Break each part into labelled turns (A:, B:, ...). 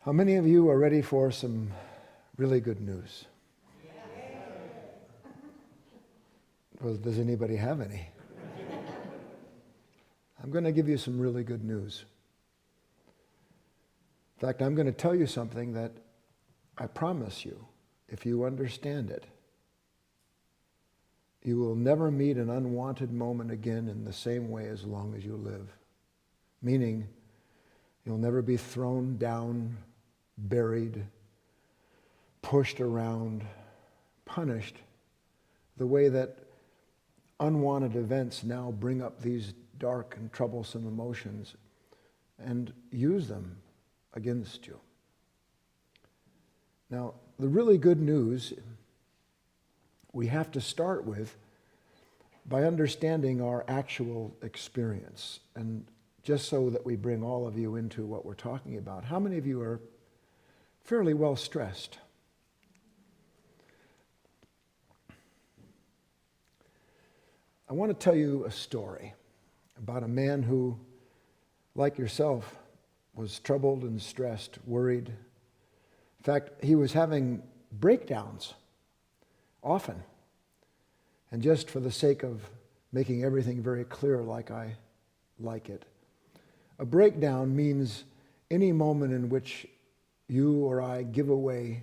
A: How many of you are ready for some really good news? Well, does anybody have any? I'm going to give you some really good news. In fact, I'm going to tell you something that I promise you, if you understand it, you will never meet an unwanted moment again in the same way as long as you live. Meaning, you'll never be thrown down, buried, pushed around, punished, the way that unwanted events now bring up these dark and troublesome emotions and use them against you. Now, the really good news we have to start with by understanding our actual experience. And just so that we bring all of you into what we're talking about, how many of you are fairly well stressed? I want to tell you a story about a man who, like yourself, was troubled and stressed, worried. In fact, he was having breakdowns often. And just for the sake of making everything very clear like I like it, a breakdown means any moment in which you or I give away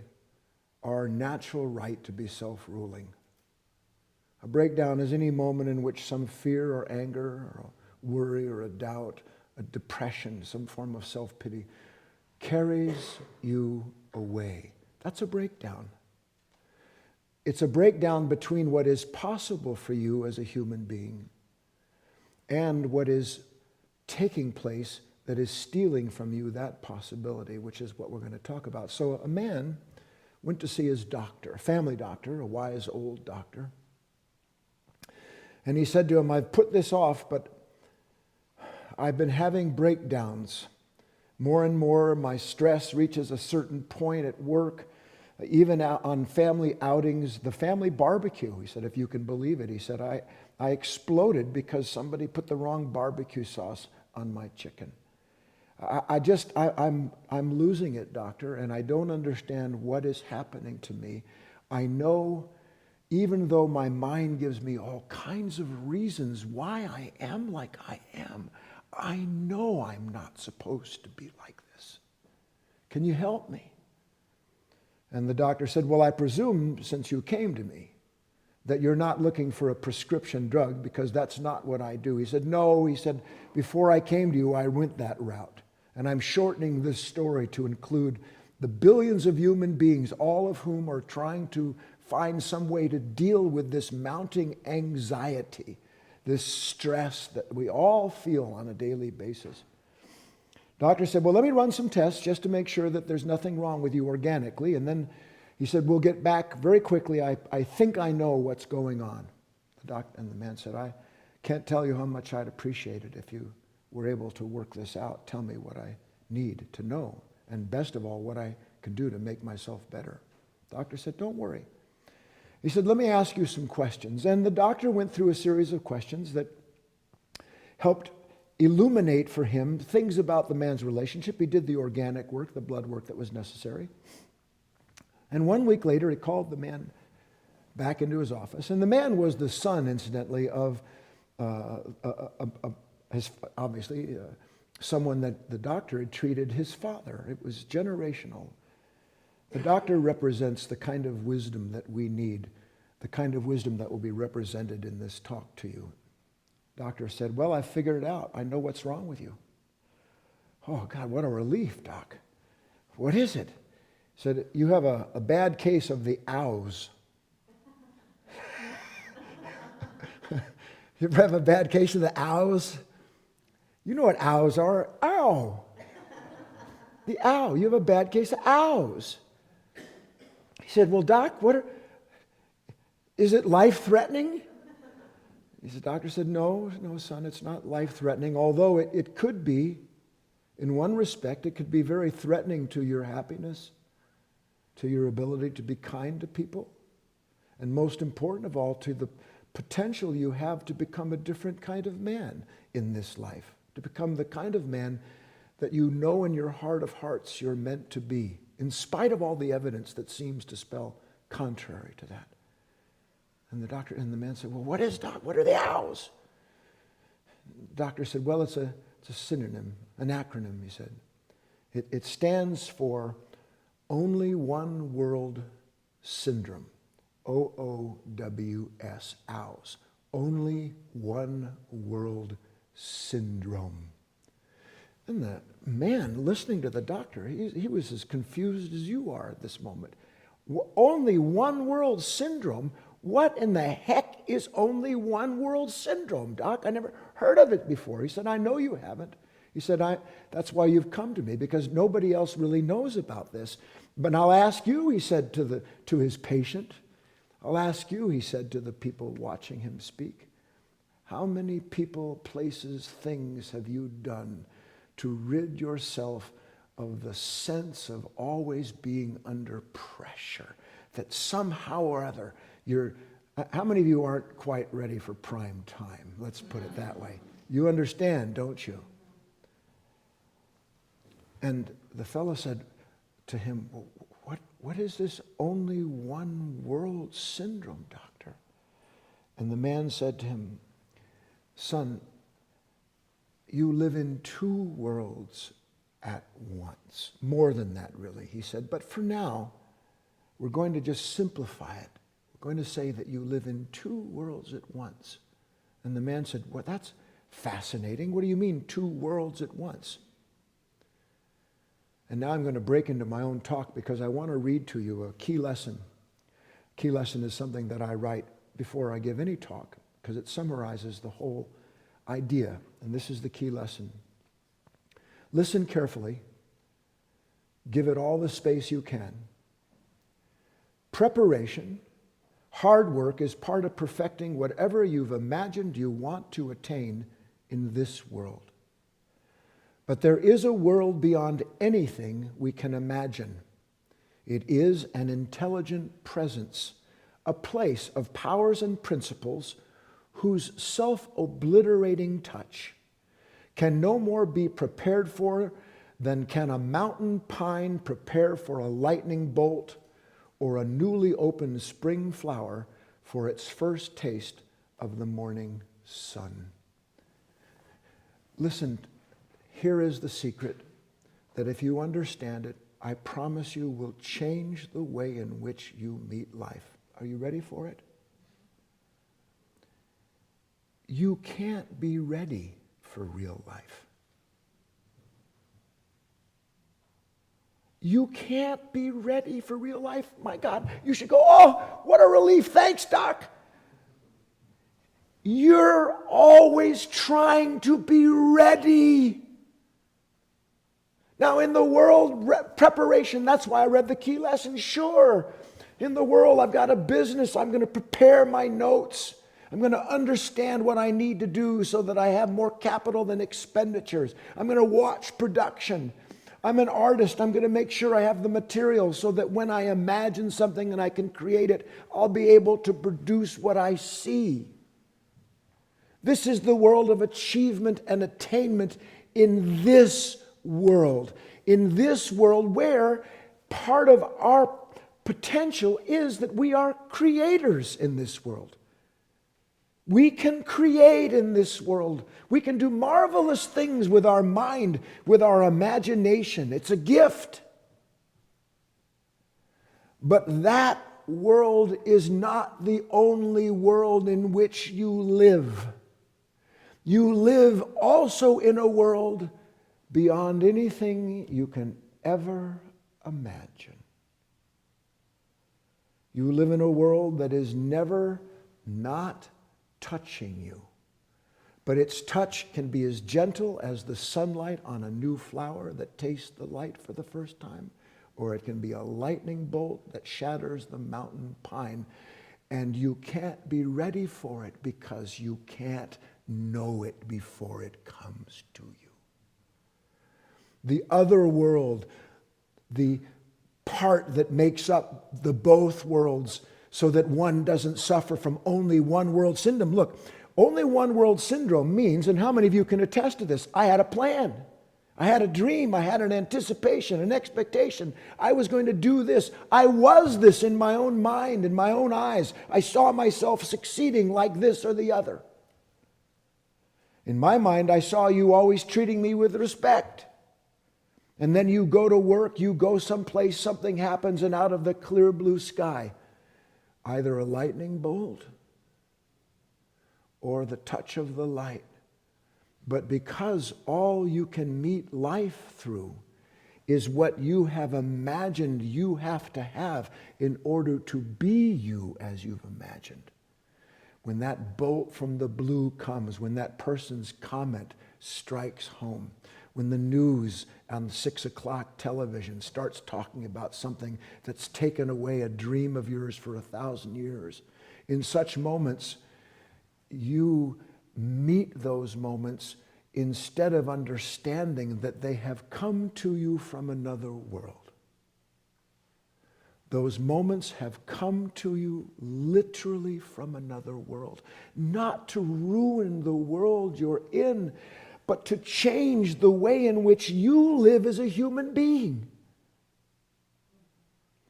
A: our natural right to be self-ruling. A breakdown is any moment in which some fear or anger or a worry or a doubt, a depression, some form of self-pity carries you away. That's a breakdown. It's a breakdown between what is possible for you as a human being and what is taking place that is stealing from you that possibility, which is what we're going to talk about. So a man went to see his doctor, a family doctor, a wise old doctor. And he said to him, "I've put this off, but I've been having breakdowns. More and more, my stress reaches a certain point at work, even on family outings, the family barbecue." He said, if you can believe it, he said, I exploded because somebody put the wrong barbecue sauce on my chicken. I'm losing it, doctor, and I don't understand what is happening to me. I know, even though my mind gives me all kinds of reasons why I am like I am, I know I'm not supposed to be like this. Can you help me? And the doctor said, well, I presume since you came to me that you're not looking for a prescription drug, because that's not what I do. He said, no, he said, before I came to you, I went that route. And I'm shortening this story to include the billions of human beings, all of whom are trying to find some way to deal with this mounting anxiety, this stress that we all feel on a daily basis. Doctor said, well, let me run some tests just to make sure that there's nothing wrong with you organically. And then he said, we'll get back very quickly. I think I know what's going on. And the man said, I can't tell you how much I'd appreciate it if you were able to work this out. Tell me what I need to know. And best of all, what I can do to make myself better. Doctor said, don't worry. He said, let me ask you some questions. And the doctor went through a series of questions that helped illuminate for him things about the man's relationship. He did the organic work, the blood work that was necessary. And 1 week later, he called the man back into his office. And the man was the son, incidentally, of someone that the doctor had treated his father. It was generational. The doctor represents the kind of wisdom that we need, the kind of wisdom that will be represented in this talk to you. Doctor said, well, I figured it out. I know what's wrong with you. Oh, God, what a relief, Doc. What is it? He said, you have a bad case of the AUDIOBOOKS. You ever have a bad case of the AUDIOBOOKS? You know what AUDIOBOOKS are. Ow! The ow. You have a bad case of AUDIOBOOKS. He said, well, Doc, is it life-threatening? The doctor said, no, son, it's not life-threatening, although it could be, in one respect, it could be very threatening to your happiness, to your ability to be kind to people, and most important of all, to the potential you have to become a different kind of man in this life, to become the kind of man that you know in your heart of hearts you're meant to be, in spite of all the evidence that seems to spell contrary to that. And the man said, well, what is doc? What are the OWs? The doctor said, well, it's a synonym, an acronym, he said. It stands for Only One World Syndrome. OOWS, OWS. Only One World Syndrome. And the man listening to the doctor, he was as confused as you are at this moment. Only one world syndrome? What in the heck is only one world syndrome, Doc? I never heard of it before. He said, I know you haven't. He said, that's why you've come to me, because nobody else really knows about this. But I'll ask you, he said to his patient. I'll ask you, he said to the people watching him speak. How many people, places, things have you done to rid yourself of the sense of always being under pressure, that somehow or other how many of you aren't quite ready for prime time? Let's put it that way. You understand, don't you? And the fellow said to him, what is this only one world syndrome, doctor? And the man said to him, son, you live in two worlds at once. More than that, really, he said. But for now, we're going to just simplify it. We're going to say that you live in two worlds at once. And the man said, well, that's fascinating. What do you mean, two worlds at once? And now I'm going to break into my own talk because I want to read to you a key lesson. Key lesson is something that I write before I give any talk because it summarizes the whole idea. And this is the key lesson. Listen carefully. Give it all the space you can. Preparation, hard work is part of perfecting whatever you've imagined you want to attain in this world. But there is a world beyond anything we can imagine. It is an intelligent presence, a place of powers and principles whose self-obliterating touch can no more be prepared for than can a mountain pine prepare for a lightning bolt or a newly opened spring flower for its first taste of the morning sun. Listen, here is the secret that if you understand it, I promise you will change the way in which you meet life. Are you ready for it? You can't be ready for real life. You can't be ready for real life. My God, you should go, oh, what a relief. Thanks, Doc. You're always trying to be ready. Now, in the world, preparation, that's why I read the key lesson. Sure, in the world, I've got a business. I'm going to prepare my notes. I'm going to understand what I need to do so that I have more capital than expenditures. I'm going to watch production. I'm an artist. I'm going to make sure I have the material so that when I imagine something and I can create it, I'll be able to produce what I see. This is the world of achievement and attainment in this world. In this world where part of our potential is that we are creators in this world. We can create in this world. We can do marvelous things with our mind, with our imagination. It's a gift. But that world is not the only world in which you live. You live also in a world beyond anything you can ever imagine. You live in a world that is never not touching you. But its touch can be as gentle as the sunlight on a new flower that tastes the light for the first time, or it can be a lightning bolt that shatters the mountain pine. And you can't be ready for it because you can't know it before it comes to you. The other world, the part that makes up the both worlds so that one doesn't suffer from only one world syndrome. Look, only one world syndrome means, and how many of you can attest to this? I had a plan. I had a dream. I had an anticipation, an expectation. I was going to do this. I was this in my own mind, in my own eyes. I saw myself succeeding like this or the other. In my mind, I saw you always treating me with respect. And then you go to work, you go someplace, something happens, and out of the clear blue sky, either a lightning bolt or the touch of the light. But because all you can meet life through is what you have imagined you have to have in order to be you as you've imagined. When that bolt from the blue comes, when that person's comment strikes home, when the news on 6 o'clock television starts talking about something that's taken away a dream of yours for 1,000 years, in such moments, you meet those moments instead of understanding that they have come to you from another world. Those moments have come to you literally from another world, not to ruin the world you're in, but to change the way in which you live as a human being.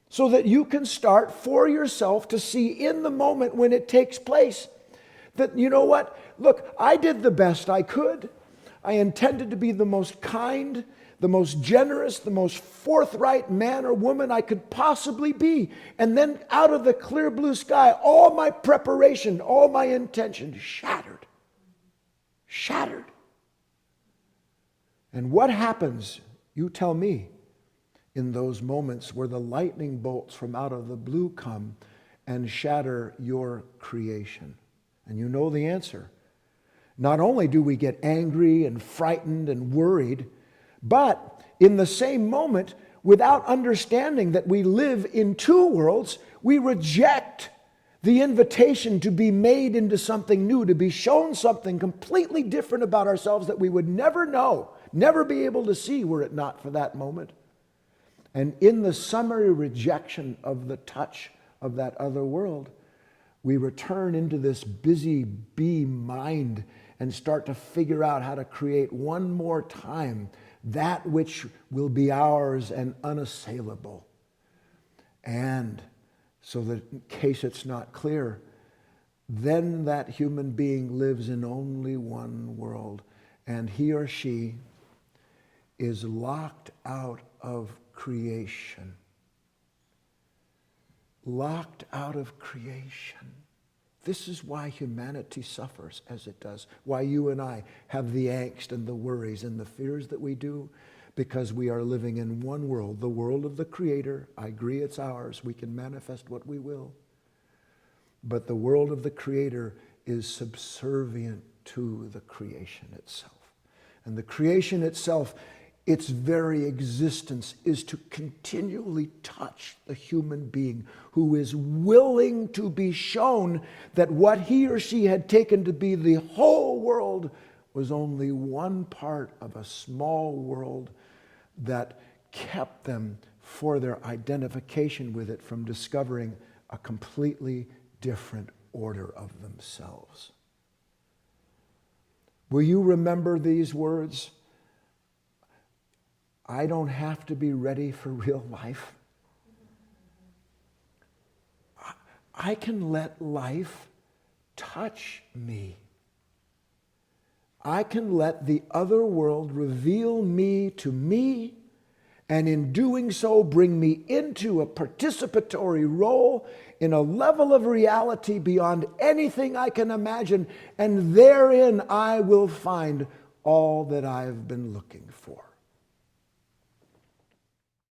A: So that you can start for yourself to see in the moment when it takes place that, you know what, look, I did the best I could. I intended to be the most kind, the most generous, the most forthright man or woman I could possibly be. And then out of the clear blue sky, all my preparation, all my intention shattered. Shattered. And what happens, you tell me, in those moments where the lightning bolts from out of the blue come and shatter your creation? And you know the answer. Not only do we get angry and frightened and worried, but in the same moment, without understanding that we live in two worlds, we reject the invitation to be made into something new, to be shown something completely different about ourselves that we would never know, never be able to see were it not for that moment. And in the summary rejection of the touch of that other world, we return into this busy bee mind and start to figure out how to create one more time that which will be ours and unassailable. And so that in case it's not clear, then that human being lives in only one world, and he or she is locked out of creation. Locked out of creation. This is why humanity suffers as it does. Why you and I have the angst and the worries and the fears that we do. Because we are living in one world, the world of the Creator. I agree it's ours. We can manifest what we will. But the world of the Creator is subservient to the creation itself. And the creation itself, its very existence is to continually touch the human being who is willing to be shown that what he or she had taken to be the whole world was only one part of a small world that kept them, for their identification with it, from discovering a completely different order of themselves. Will you remember these words? I don't have to be ready for real life. I can let life touch me. I can let the other world reveal me to me, and in doing so bring me into a participatory role in a level of reality beyond anything I can imagine, and therein I will find all that I've been looking for.